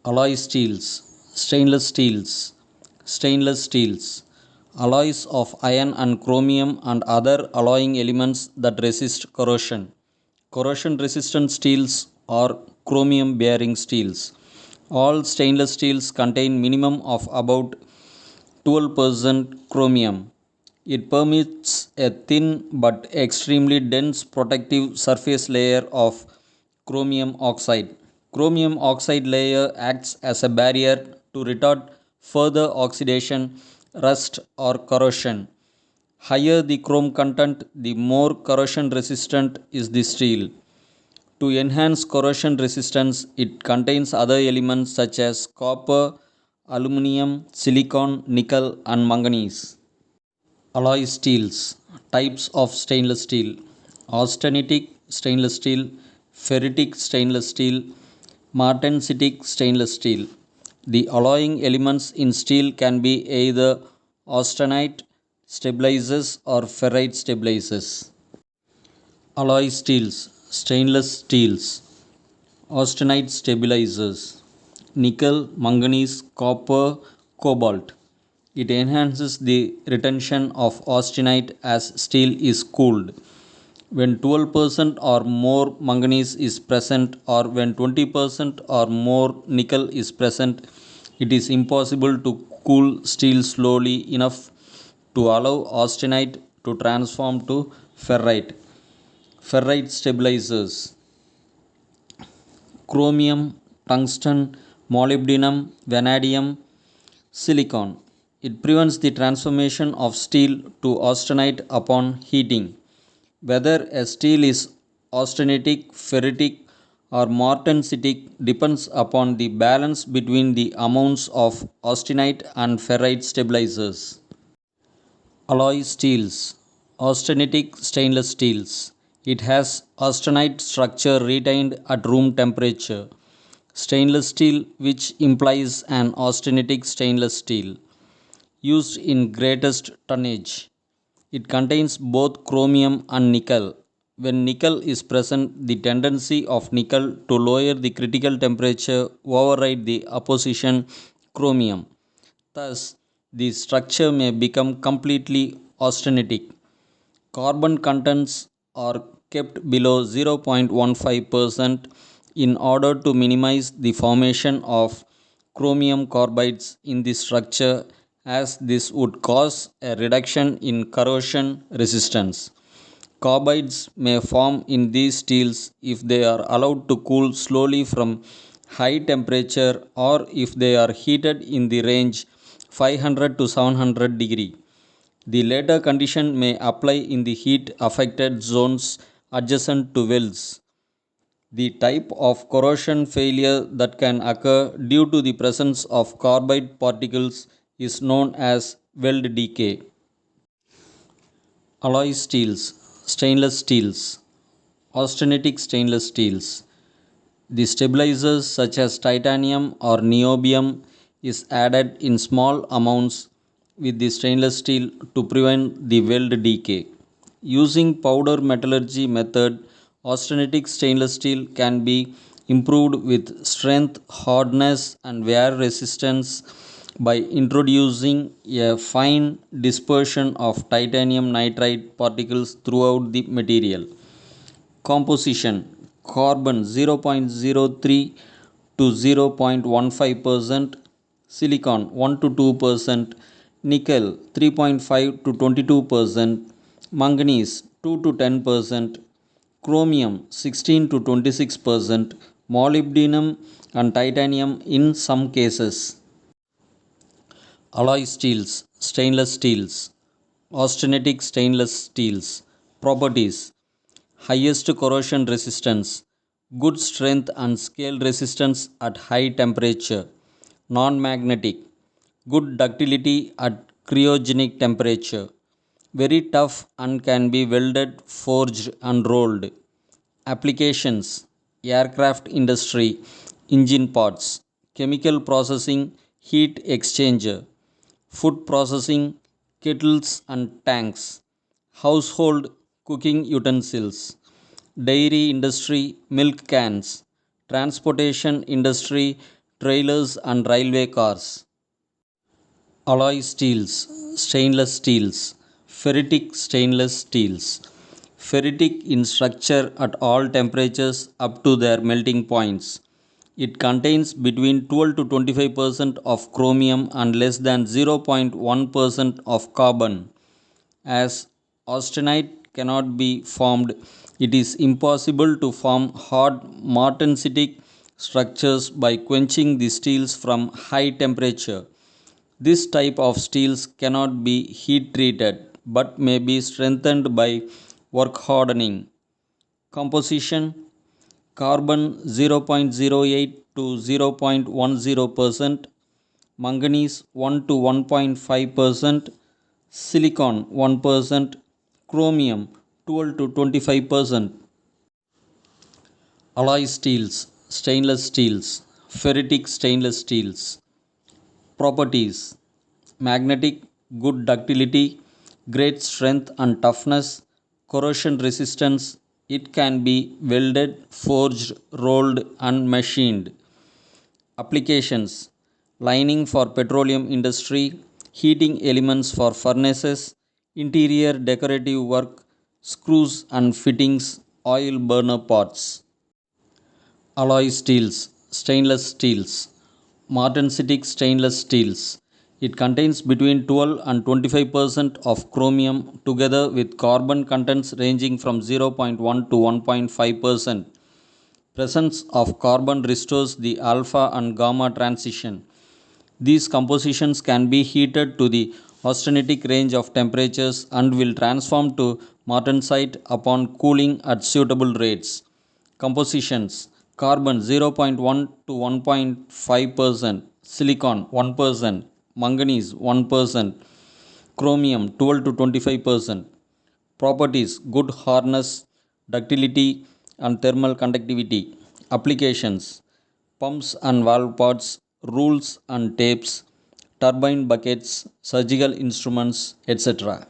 Alloy steels, stainless steels, stainless steels, alloys of iron and chromium and other alloying elements that resist corrosion. Corrosion resistant steels or chromium bearing steels. All stainless steels contain minimum of about 12% chromium. It permits a thin but extremely dense protective surface layer of chromium oxide. Chromium oxide layer acts as a barrier to retard further oxidation, rust, or corrosion. Higher the chrome content, the more corrosion resistant is the steel. To enhance corrosion resistance, it contains other elements such as copper, aluminum, silicon, nickel, and manganese. Alloy steels. Types of stainless steel: austenitic stainless steel, ferritic stainless steel, martensitic stainless steel. The alloying elements in steel can be either austenite stabilizers or ferrite stabilizers. Alloy steels, stainless steels, austenite stabilizers, nickel, manganese, copper, cobalt. It enhances the retention of austenite as steel is cooled. When 12% or more manganese is present, or when 20% or more nickel is present, it is impossible to cool steel slowly enough to allow austenite to transform to ferrite. Ferrite stabilizers: chromium, tungsten, molybdenum, vanadium, silicon. It prevents the transformation of steel to austenite upon heating. Whether a steel is austenitic, ferritic, or martensitic depends upon the balance between the amounts of austenite and ferrite stabilizers. Alloy steels, austenitic stainless steels. It has austenite structure retained at room temperature. Stainless steel, which implies an austenitic stainless steel, used in greatest tonnage. It contains both chromium and nickel. When nickel is present, the tendency of nickel to lower the critical temperature override the opposition chromium. Thus, the structure may become completely austenitic. Carbon contents are kept below 0.15% in order to minimize the formation of chromium carbides in the structure, as this would cause a reduction in corrosion resistance. Carbides may form in these steels if they are allowed to cool slowly from high temperature, or if they are heated in the range 500 to 700 degree. The latter condition may apply in the heat affected zones adjacent to welds. The type of corrosion failure that can occur due to the presence of carbide particles is known as weld decay. Alloy steels, stainless steels, austenitic stainless steels. The stabilizers such as titanium or niobium is added in small amounts with the stainless steel to prevent the weld decay. Using powder metallurgy method, austenitic stainless steel can be improved with strength, hardness, and wear resistance by introducing a fine dispersion of titanium nitride particles throughout the material. Composition: carbon 0.03 to 0.15%, silicon 1 to 2%, nickel 3.5 to 22%, manganese 2 to 10%, chromium 16 to 26%, molybdenum and titanium in some cases. Alloy steels, stainless steels, austenitic stainless steels. Properties: highest corrosion resistance, good strength and scale resistance at high temperature, non-magnetic, good ductility at cryogenic temperature, very tough and can be welded, forged and rolled. Applications: aircraft industry, engine parts, chemical processing, heat exchanger, food processing, kettles and tanks, household cooking utensils, dairy industry, milk cans, transportation industry, trailers and railway cars. Alloy steels, stainless steels, ferritic stainless steels. Ferritic in structure at all temperatures up to their melting points. It contains between 12 to 25% of chromium and less than 0.1% of carbon. As austenite cannot be formed, it is impossible to form hard martensitic structures by quenching the steels from high temperature. This type of steels cannot be heat treated but may be strengthened by work hardening. Composition: carbon 0.08 to 0.10%, manganese 1 to 1.5%, silicon 1%, chromium 12 to 25%. Alloy steels, stainless steels, ferritic stainless steels. Properties: magnetic, good ductility, great strength and toughness, corrosion resistance. It can be welded, forged, rolled and machined. Applications: lining for petroleum industry, heating elements for furnaces, interior decorative work, screws and fittings, oil burner parts. Alloy steels, stainless steels, martensitic stainless steels. It contains between 12 and 25% of chromium together with carbon contents ranging from 0.1 to 1.5%. Presence of carbon restores the alpha and gamma transition. These compositions can be heated to the austenitic range of temperatures and will transform to martensite upon cooling at suitable rates. Compositions: carbon 0.1 to 1.5%, silicon 1%, manganese 1%, chromium 12 to 25%. Properties: good hardness, ductility and thermal conductivity. Applications: pumps and valve parts, rules and tapes, turbine buckets, surgical instruments, etc.